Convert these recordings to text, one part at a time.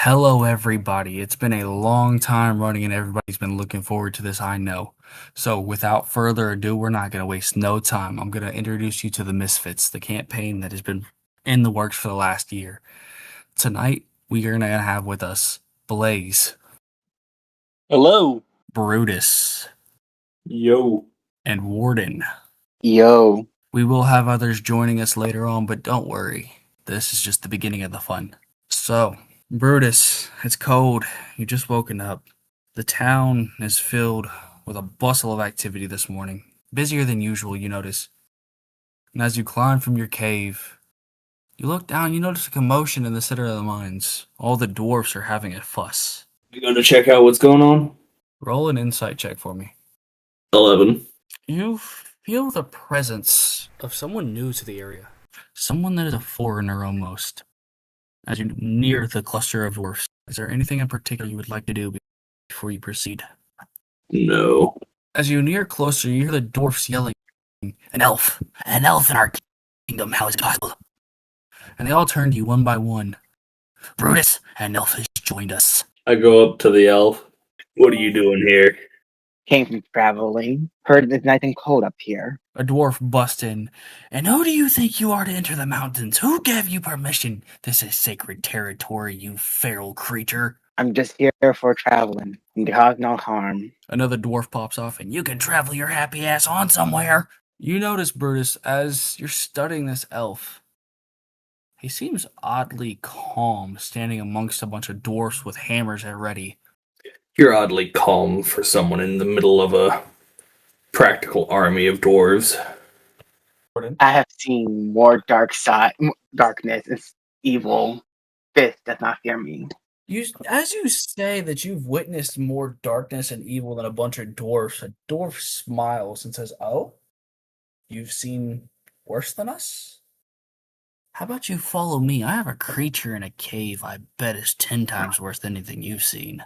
Hello, everybody. It's been a long time running, and everybody's been looking forward to this, I know. So, without further ado, we're not going to waste no time. I'm going to introduce you to the Misfits, the campaign that has been in the works for the last year. Tonight, we are going to have with us Blaze, Hello. Brutus, Yo. and Warden. Yo. We will have others joining us later on, but don't worry. This is just the beginning of the fun. So, Brutus, it's cold. You just woken up. The town is filled with a bustle of activity this morning. Busier than usual, you notice. And as you climb from your cave, you look down, you notice a commotion in the center of the mines. All the dwarfs are having a fuss. You going to check out what's going on? Roll an insight check for me. 11. You feel the presence of someone new to the area. Someone that is a foreigner almost. As you near the cluster of dwarfs, is there anything in particular you would like to do before you proceed? No. As you near closer, you hear the dwarfs yelling, An elf in our kingdom, how is it possible? And they all turn to you one by one. Brutus, an elf has joined us. I go up to the elf. What are you doing here? Came from traveling. Heard it's nice and cold up here. A dwarf busts in. And who do you think you are to enter the mountains? Who gave you permission? This is sacred territory, you feral creature. I'm just here for traveling and cause no harm. Another dwarf pops off, and you can travel your happy ass on somewhere. You notice, Brutus, as you're studying this elf, he seems oddly calm, standing amongst a bunch of dwarfs with hammers at ready. You're oddly calm for someone in the middle of a practical army of dwarves. I have seen more darkness and evil. This does not fear me. As you say that you've witnessed more darkness and evil than a bunch of dwarfs, a dwarf smiles and says, "Oh, you've seen worse than us? How about you follow me? I have a creature in a cave I bet is 10 times worse than anything you've seen."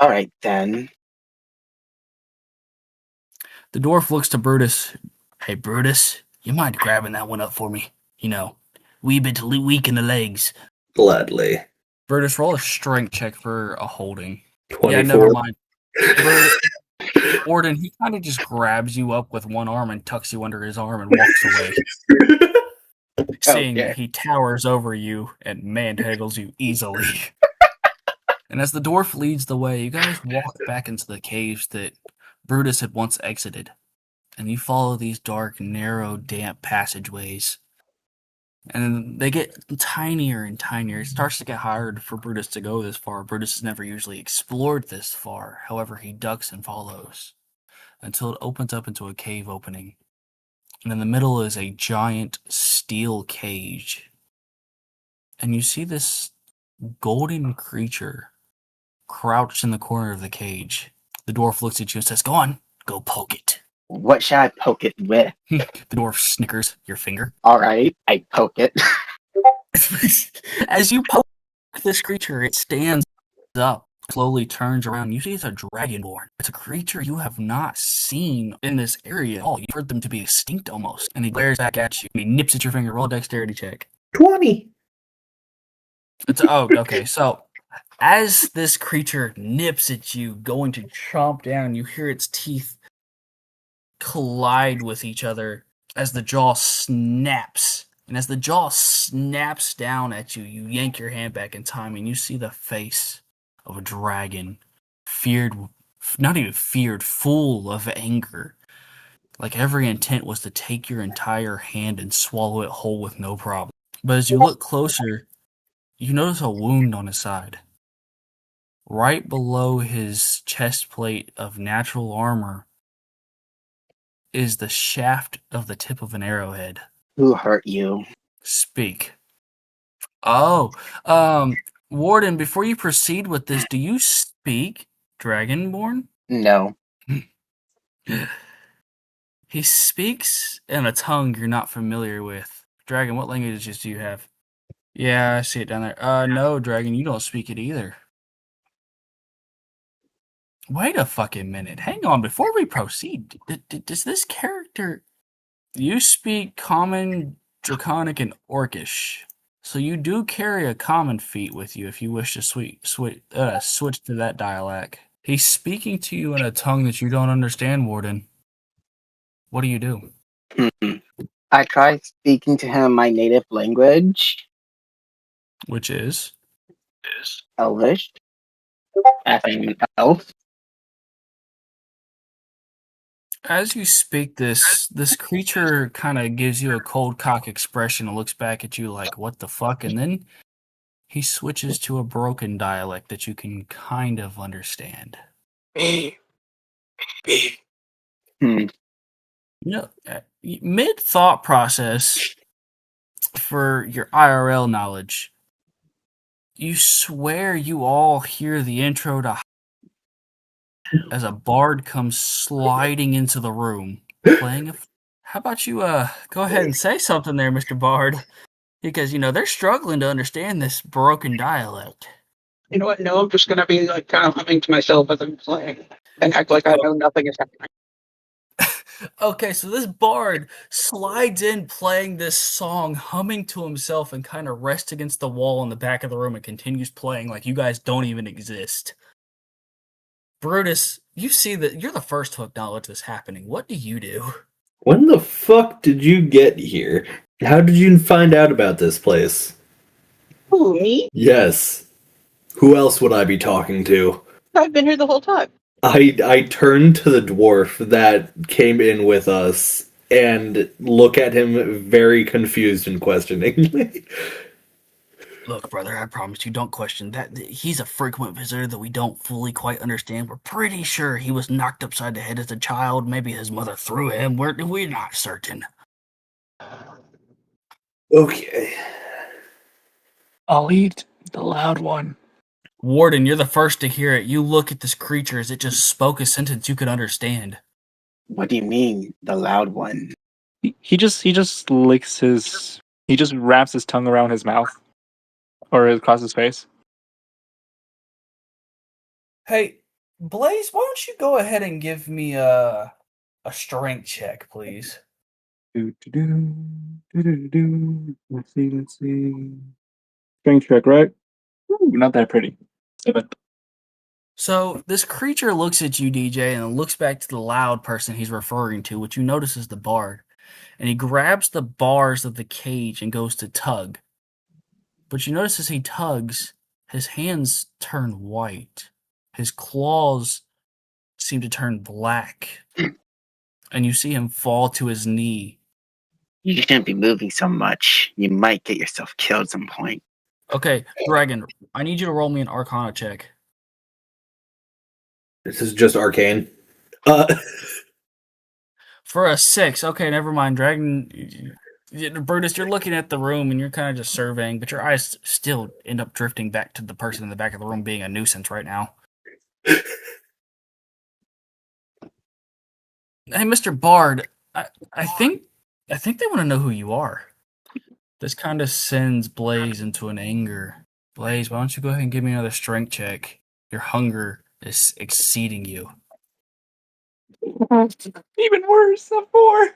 All right, then. The dwarf looks to Brutus. "Hey, Brutus, you mind grabbing that one up for me? You know, wee bit weak in the legs." Gladly. Brutus, roll a strength check for a holding. 24. Yeah, never mind. Warden, he kind of just grabs you up with one arm and tucks you under his arm and walks away. Seeing that he towers over you and manhandles you easily. And as the dwarf leads the way, you guys walk back into the caves that Brutus had once exited. And you follow these dark, narrow, damp passageways. And they get tinier and tinier. It starts to get hard for Brutus to go this far. Brutus has never usually explored this far. However, he ducks and follows until it opens up into a cave opening. And in the middle is a giant steel cage. And you see this golden creature crouched in the corner of the cage. The dwarf looks at you and says, "Go on, go poke it." What should I poke it with? The dwarf snickers. "Your finger." All right, I poke it. As you poke this creature, it stands up, slowly turns around. You see it's a dragonborn. It's a creature you have not seen in this area at all. You've heard them to be extinct almost. And he glares back at you. He nips at your finger. Roll a dexterity check. 20. Okay. So, as this creature nips at you, going to chomp down, you hear its teeth collide with each other as the jaw snaps. And as the jaw snaps down at you, you yank your hand back in time and you see the face of a dragon, not even feared, full of anger. Like every intent was to take your entire hand and swallow it whole with no problem. But as you look closer, you notice a wound on his side. Right below his chest plate of natural armor is the shaft of the tip of an arrowhead. Who hurt you? Speak. Warden, before you proceed with this, do you speak Dragonborn? No. He speaks in a tongue you're not familiar with. Dragon, what languages do you have? Yeah, I see it down there. No, Dragon, you don't speak it either. Wait a fucking minute. Hang on, before we proceed, does this character... You speak Common, Draconic, and Orcish. So you do carry a common feat with you if you wish to switch to that dialect. He's speaking to you in a tongue that you don't understand, Warden. What do you do? I try speaking to him in my native language. Which is? Elvish. As an elf. As you speak this creature kind of gives you a cold cock expression and looks back at you like, what the fuck? And then he switches to a broken dialect that you can kind of understand. Mid thought process for your IRL knowledge, you swear you all hear the intro to as a bard comes sliding into the room playing a. How about you go ahead and say something there, Mr. Bard? Because they're struggling to understand this broken dialect. You know what? No, I'm just gonna be like kind of humming to myself as I'm playing and act like I know nothing is happening. Okay, so this bard slides in playing this song, humming to himself, and kind of rests against the wall in the back of the room and continues playing like you guys don't even exist. Brutus, you see that you're the first to acknowledge this happening. What do you do? When the fuck did you get here? How did you find out about this place? Who, me? Yes. Who else would I be talking to? I've been here the whole time. I turn to the dwarf that came in with us and look at him very confused and questioningly. Look, brother, I promise you, don't question that. He's a frequent visitor that we don't fully quite understand. We're pretty sure he was knocked upside the head as a child. Maybe his mother threw him. We're not certain. Okay. I'll eat the loud one. Warden, you're the first to hear it. You look at this creature as it just spoke a sentence you could understand. What do you mean, the loud one? He just licks his. He just wraps his tongue around his mouth, or across his face. Hey, Blaze, why don't you go ahead and give me a strength check, please? Let's see. Strength check, right? Ooh, not that pretty. 7. So this creature looks at you, DJ, and looks back to the loud person he's referring to, which you notice is the bard. And he grabs the bars of the cage and goes to tug. But you notice as he tugs, his hands turn white. His claws seem to turn black. And you see him fall to his knee. You shouldn't be moving so much. You might get yourself killed at some point. Okay, Dragon, I need you to roll me an Arcana check. This is just arcane. For a 6, okay, never mind. Dragon, Brutus, you're looking at the room and you're kind of just surveying, but your eyes still end up drifting back to the person in the back of the room being a nuisance right now. Hey, Mr. Bard, I think they want to know who you are. This kind of sends Blaze into an anger. Blaze, why don't you go ahead and give me another strength check? Your hunger is exceeding you. Even worse, a 4.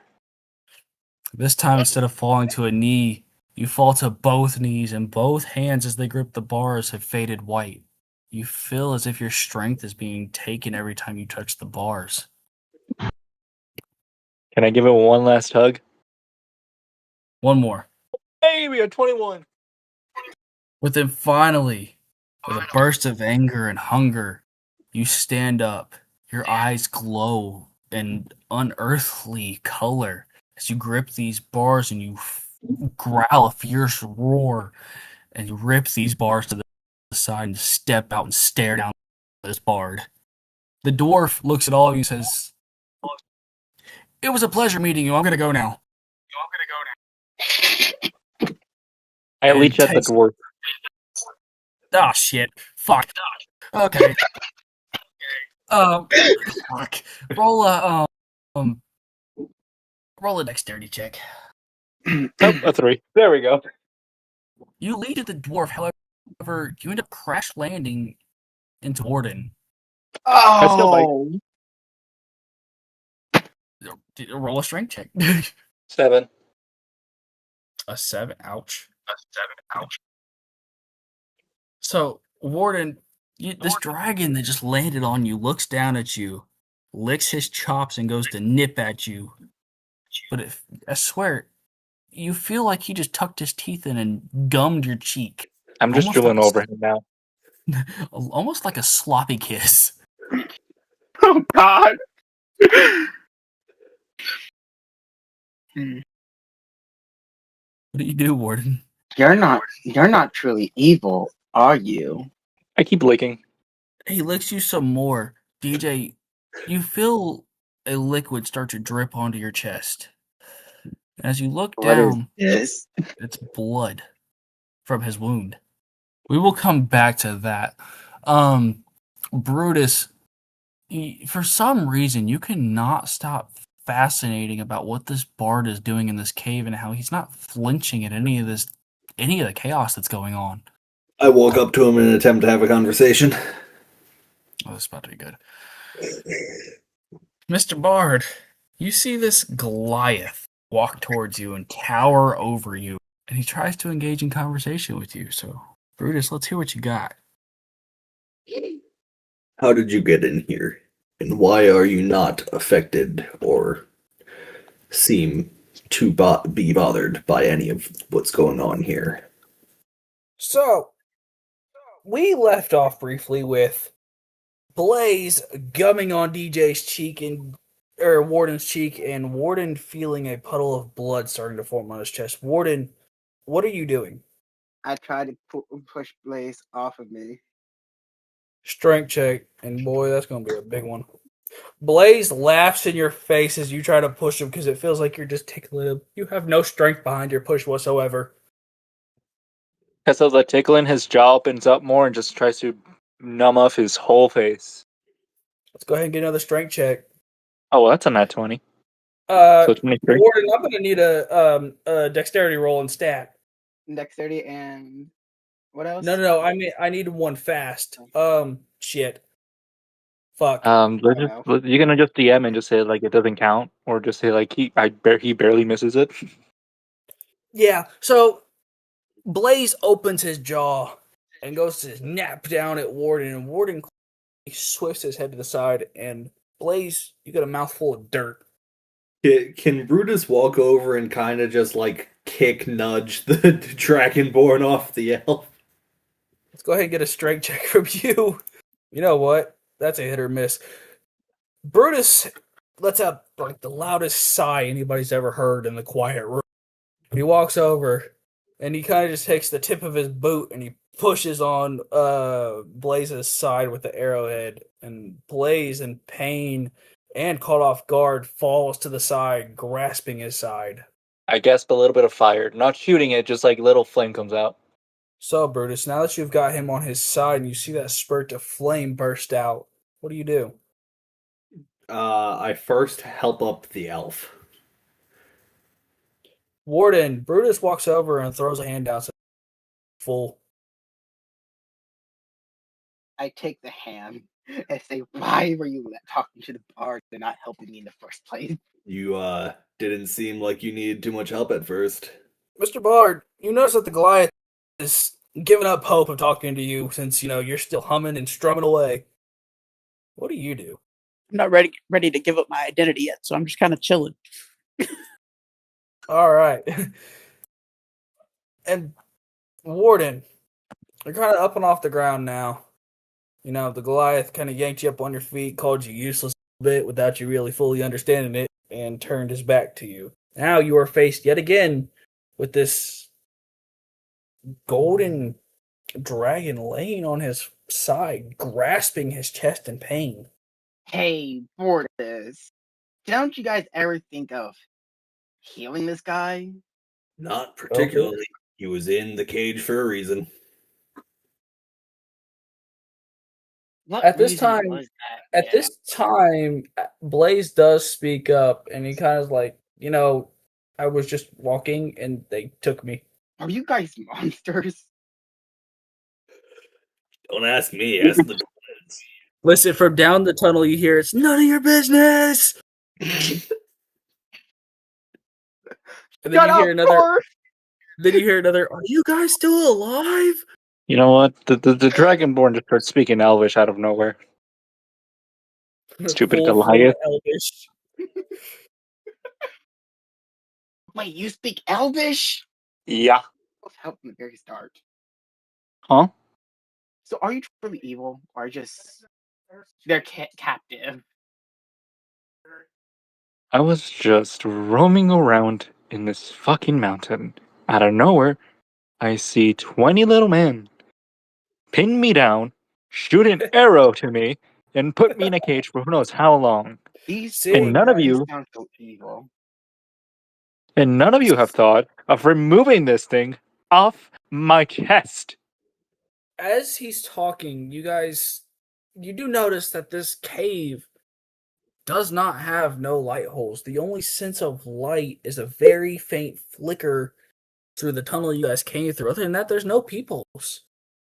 This time, instead of falling to a knee, you fall to both knees, and both hands as they grip the bars have faded white. You feel as if your strength is being taken every time you touch the bars. Can I give it one last hug? One more. Hey, we got 21. But then finally, with a burst of anger and hunger, you stand up. Your eyes glow in unearthly color as you grip these bars and you growl a fierce roar and you rip these bars to the side and step out and stare down at this bard. The dwarf looks at all of you and says, "It was a pleasure meeting you. I'm going to go now." I leech at the dwarf. Oh, shit. Fuck. Okay. Fuck. Roll a dexterity check. Oh, a 3. There we go. You lead at the dwarf, however, you end up crash landing into Warden. Oh! Roll a strength check. 7. A 7? Ouch. So, Warden, this dragon that just landed on you looks down at you, licks his chops, and goes to nip at you. But I swear, you feel like he just tucked his teeth in and gummed your cheek. I'm just drooling over him now. Almost like a sloppy kiss. Oh God! What do you do, Warden? You're not truly evil, are you? I keep licking. He licks you some more. DJ, you feel a liquid start to drip onto your chest. As you look down, Yes. it's blood from his wound. We will come back to that. Brutus, for some reason, you cannot stop fascinating about what this bard is doing in this cave and how he's not flinching at any of the chaos that's going on. I walk up to him in an attempt to have a conversation. Oh, this is about to be good. Mr. Bard, you see this Goliath walk towards you and tower over you, and he tries to engage in conversation with you. So, Brutus, let's hear what you got. How did you get in here? And why are you not affected or seem to be bothered by any of what's going on here? So, we left off briefly with Blaze gumming on DJ's cheek or Warden's cheek, and Warden feeling a puddle of blood starting to form on his chest. Warden, what are you doing? I tried to push Blaze off of me. Strength check, and boy, that's going to be a big one. Blaze laughs in your face as you try to push him because it feels like you're just tickling him. You have no strength behind your push whatsoever. As the tickling, his jaw opens up more and just tries to numb off his whole face. Let's go ahead and get another strength check. Oh, well, that's a nat 20. So 23. Warden, I'm going to need a dexterity roll and stat. Dexterity and what else? No. I need one fast. Shit. Fuck. You're gonna just DM and just say like it doesn't count, or just say like he barely misses it. Yeah. So Blaze opens his jaw and goes to snap down at Warden, and Warden swifts his head to the side. And Blaze, you got a mouthful of dirt. Can Brutus walk over and kind of just like nudge the Dragonborn off the elf? Let's go ahead and get a strength check from you. You know what? That's a hit or miss. Brutus lets out like the loudest sigh anybody's ever heard in the quiet room. He walks over and he kind of just takes the tip of his boot and he pushes on Blaze's side with the arrowhead. And Blaze, in pain and caught off guard, falls to the side, grasping his side. I guess a little bit of fire. Not shooting it, just like little flame comes out. So, Brutus, now that you've got him on his side and you see that spurt of flame burst out, what do you do? I first help up the elf. Warden, Brutus walks over and throws a hand out. Full. I take the hand and say, "Why were you talking to the bard and not helping me in the first place?" You didn't seem like you needed too much help at first. Mr. Bard, you notice that the Goliath is giving up hope of talking to you since, you're still humming and strumming away. What do you do? I'm not ready to give up my identity yet, so I'm just kind of chilling. All right. And Warden, you're kind of up and off the ground now. The Goliath kind of yanked you up on your feet, called you useless a bit without you really fully understanding it, and turned his back to you. Now you are faced yet again with this golden dragon laying on his side, grasping his chest in pain. Hey, Bordes, don't you guys ever think of healing this guy? Not particularly. Okay. He was in the cage for a reason. At this time, Blaze does speak up, and he kind of like, I was just walking, and they took me. Are you guys monsters? Don't ask me, ask the twins. Listen, from down the tunnel, you hear, "It's none of your business!" And then you hear another... Then you hear another, "Are you guys still alive?" You know what? The Dragonborn just starts speaking Elvish out of nowhere. Stupid Full form Goliath. Elvish. Wait, you speak Elvish? Yeah. Help from the very start. Huh? So are you truly evil, or just they're captive? I was just roaming around in this fucking mountain. Out of nowhere, I see 20 little men pin me down, shoot an arrow to me, and put me in a cage for who knows how long. These See, And none of guys you sound so evil. have thought of removing this thing off my chest. as he's talking, you do notice that this cave does not have no light holes. The only sense of light is a very faint flicker through the tunnel you guys came through. Other than that, there's no peepholes.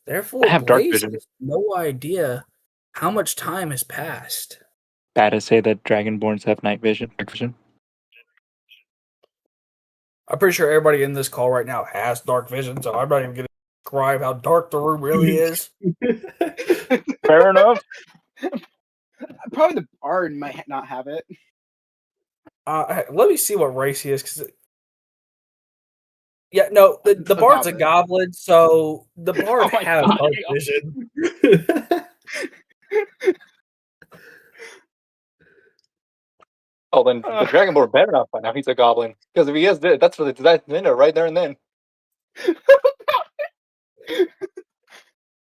I Therefore, have dark Blaze vision. has no idea how much time has passed. Bad to say that Dragonborns have night vision. I'm pretty sure everybody in this call right now has dark vision, so I'm not even going to describe how dark the room really is. Fair enough. Probably the bard might not have it. Let me see what race he is, because yeah, no, the bard's a goblin, so the bard Oh my has God. dark vision. Oh, then the Dragonborn better not find out he's a goblin. Because if he is, that's for that's right there and then.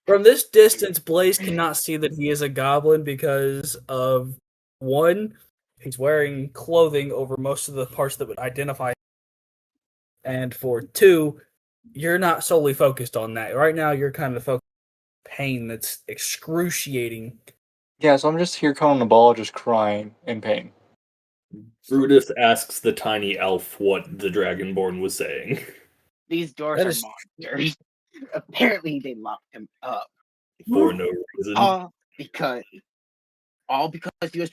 From this distance, Blaze cannot see that he is a goblin because of one, he's wearing clothing over most of the parts that would identify him. And for two, you're not solely focused on that. Right now, you're kind of focused on pain that's excruciating. Yeah, so I'm just here calling the ball, just crying in pain. Brutus asks the tiny elf what the Dragonborn was saying. These doors That are is- monsters. Apparently, they locked him up. For no reason. All because he was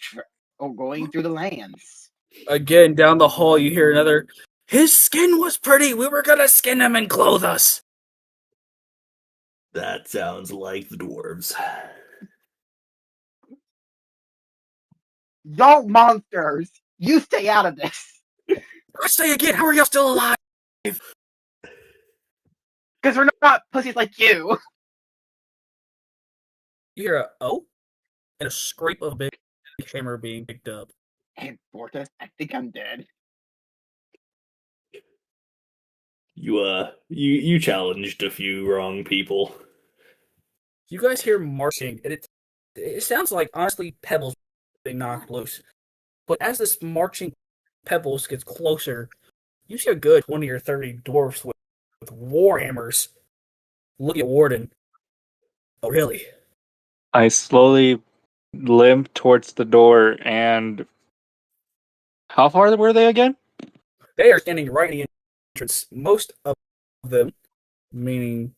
going through the lands. Again, down the hall, you hear another, "His skin was pretty. We were going to skin him and clothe us." That sounds like the dwarves. Y'all monsters! You stay out of this! I say again, how are y'all still alive? Because we're not pussies like you! You hear a "oh" and a scrape of a big hammer being picked up. And Fortis, I think I'm dead. You challenged a few wrong people. You guys hear marching, and it sounds like, honestly, pebbles being knocked loose. But as this marching pebbles gets closer, you see a good 20 or 30 dwarfs with war hammers looking at Warden. Oh, really? I slowly limp towards the door, and how far were they again? They are standing right in the entrance. Most of them, meaning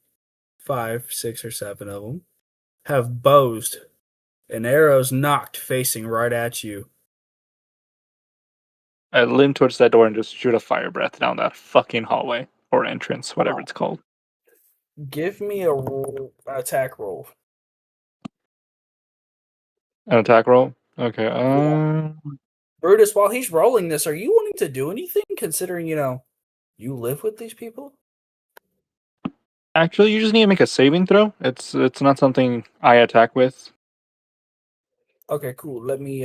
5, 6, or 7 of them, have bows and arrows knocked facing right at you. I limp towards that door and just shoot a fire breath down that fucking hallway or entrance, whatever it's called. Give me an attack roll. An attack roll? Okay. Brutus, while he's rolling this, are you wanting to do anything, considering, you live with these people? Actually, you just need to make a saving throw. It's not something I attack with. Okay, cool. Let me,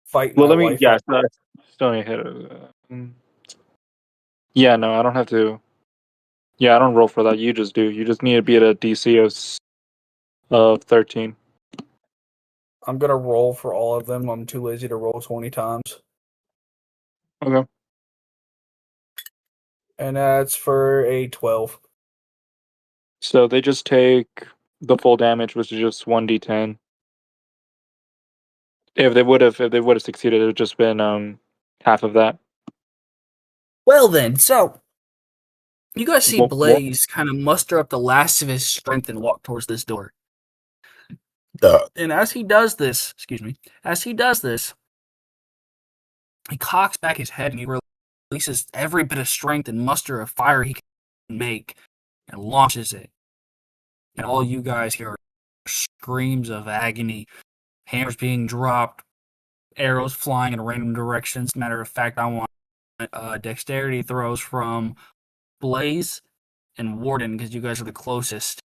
fight Well, my let me. life. Yeah, still need to hit it. Yeah, no, I don't have to. Yeah, I don't roll for that. You just do. You just need to be at a DC of 13. I'm gonna roll for all of them. I'm too lazy to roll 20 times. Okay. And that's for a 12. So they just take the full damage, which is just 1d10. If they would have succeeded, it would have just been half of that. Well then, so you guys see What? Blaze kind of muster up the last of his strength and walk towards this door. And as he does this, he cocks back his head and he releases every bit of strength and muster of fire he can make and launches it. And all you guys hear are screams of agony, hammers being dropped, arrows flying in random directions. Matter of fact, I want dexterity throws from Blaze and Warden because you guys are the closest.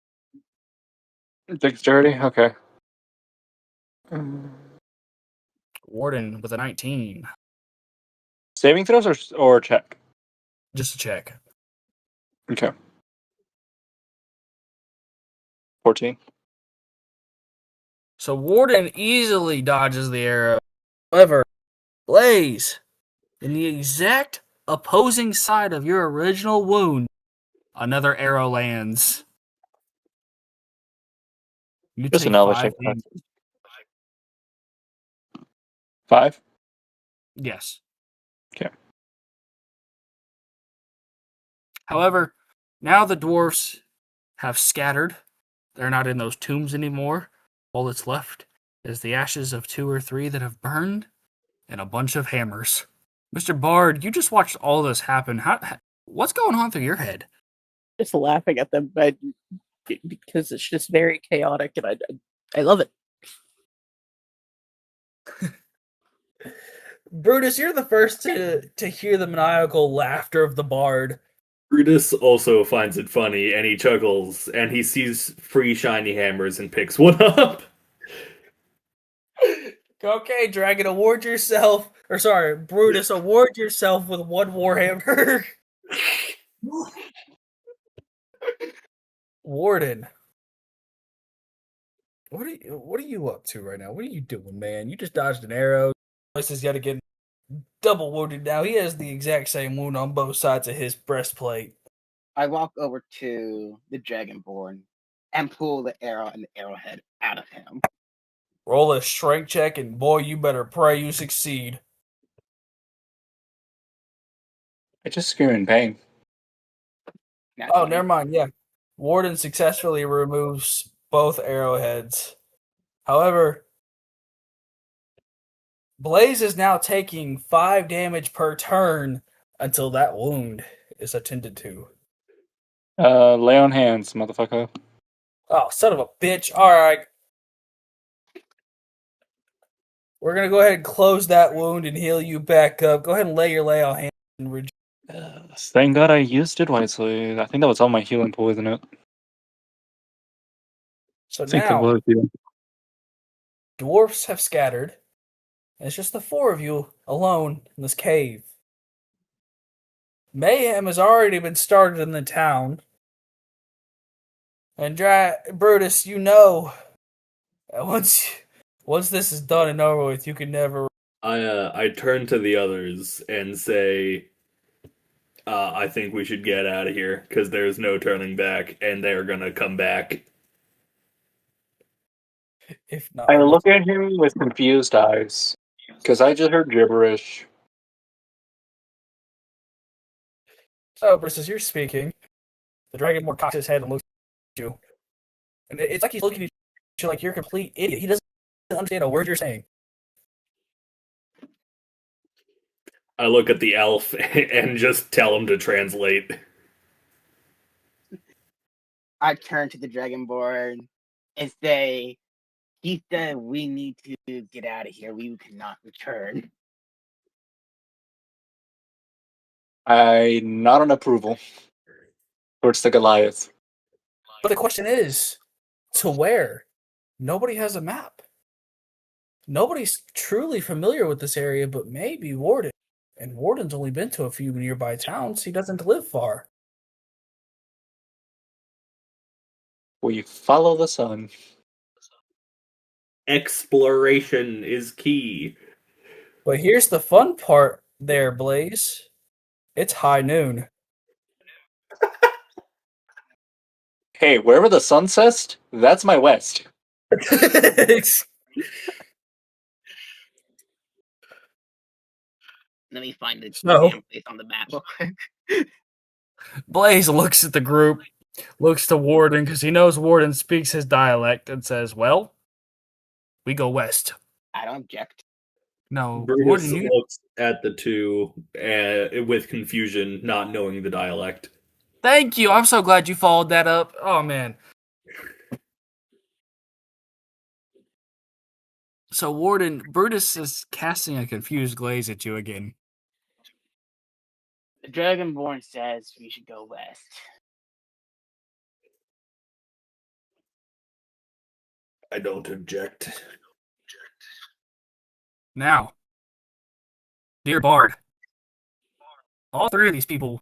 Dexterity? Okay. Warden with a 19. Saving throws or check? Just a check. Okay. 14. So Warden easily dodges the arrow. However, Blaze, in the exact opposing side of your original wound, another arrow lands. You Just take an elvish 5 check. damage. 5? Yes. Okay. However, now the dwarfs have scattered. They're not in those tombs anymore. All that's left is the ashes of 2 or 3 that have burned and a bunch of hammers. Mr. Bard, you just watched all this happen. What's going on through your head? Just laughing at them, because it's just very chaotic, and I love it. Brutus, you're the first to hear the maniacal laughter of the Bard. Brutus also finds it funny, and he chuckles, and he sees free shiny hammers and picks one up. Okay, Dragon, award yourself. Or sorry, Brutus, award yourself with 1 Warhammer. Warden. What are you up to right now? What are you doing, man? You just dodged an arrow. This has got to get double wounded now. He has the exact same wound on both sides of his breastplate. I walk over to the Dragonborn and pull the arrow and the arrowhead out of him. Roll a strength check, and boy, you better pray you succeed. I just scream in pain. Oh, never mind. Yeah. Warden successfully removes both arrowheads. However, Blaze is now taking 5 damage per turn until that wound is attended to. Lay on hands, motherfucker. Oh, son of a bitch. Alright. We're going to go ahead and close that wound and heal you back up. Go ahead and lay on hands and Thank God I used it wisely. I think that was all my healing pool, isn't it? So I think that now, was, yeah. dwarfs have scattered, and it's just the 4 of you alone in this cave. Mayhem has already been started in the town. And Brutus, you know, once this is done and over with, you can never. I turn to the others and say, I think we should get out of here, because there's no turning back, and they're gonna come back. If not, I look at him with confused eyes, because I just heard gibberish. So, Brutus, as you're speaking, the Dragonborn cocks his head and looks at you. And it's like he's looking at you like you're a complete idiot. He doesn't understand a word you're saying. I look at the elf and just tell him to translate. I turn to the Dragonborn and say, he said we need to get out of here. We cannot return. I nod on approval towards the Goliath. But the question is, to where? Nobody has a map. Nobody's truly familiar with this area, but maybe Warden. And Warden's only been to a few nearby towns. He doesn't live far. We follow the sun. Exploration is key. But here's the fun part there, Blaze. It's high noon. Hey, wherever the sun sets, that's my west. Let me find the So- damn place on the map real quick. Blaze looks at the group, looks to Warden because he knows Warden speaks his dialect and says, well, we go west. I don't object. No, Brutus Warden, you. looks at the two with confusion, not knowing the dialect. Thank you. I'm so glad you followed that up. Oh man. So Warden, Brutus is casting a confused glaze at you again. The Dragonborn says we should go west. I don't object. Now, dear Bard, all three of these people,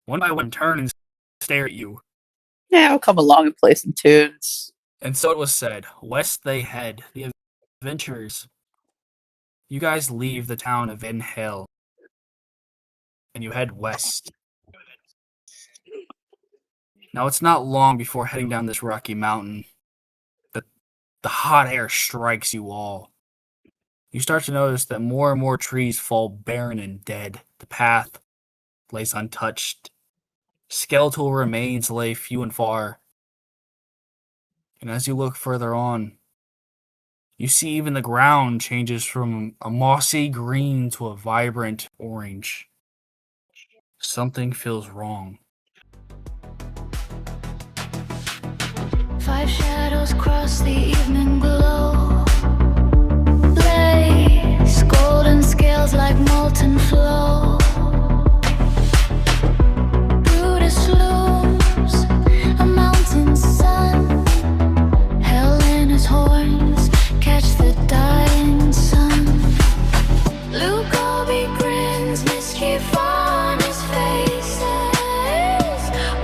one by one, turn and stare at you. Yeah, I'll come along and play some tunes. And so it was said. West they head. The adventurers. You guys leave the town of Inhale, and you head west. Now, it's not long before heading down this rocky mountain that the hot air strikes you all. You start to notice that more and more trees fall barren and dead. The path lays untouched. Skeletal remains lay few and far. And as you look further on, you see even the ground changes from a mossy green to a vibrant orange. Something feels wrong. 5 shadows cross the evening glow. Blaze, golden scales like molten flow. Brutus looms, a mountain sun. Hell in his horns, catch the dying sun. Lugobi grins, mischief on his faces.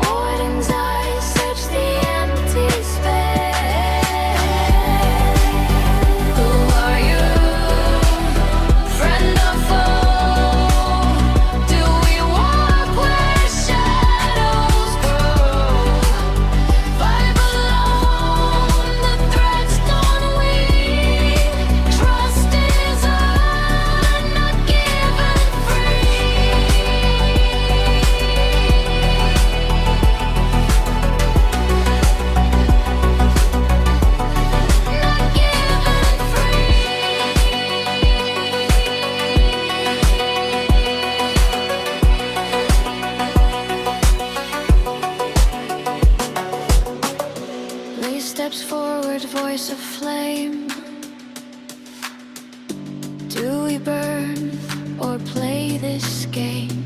Warden's eyes search the empty space. Who are you? Friend or foe? Do we walk where shadows grow? Five alone, the threats don't weave. Trust is earned, not given free. Not given free. Lee steps forward, voice of flame. Do we burn or play this game?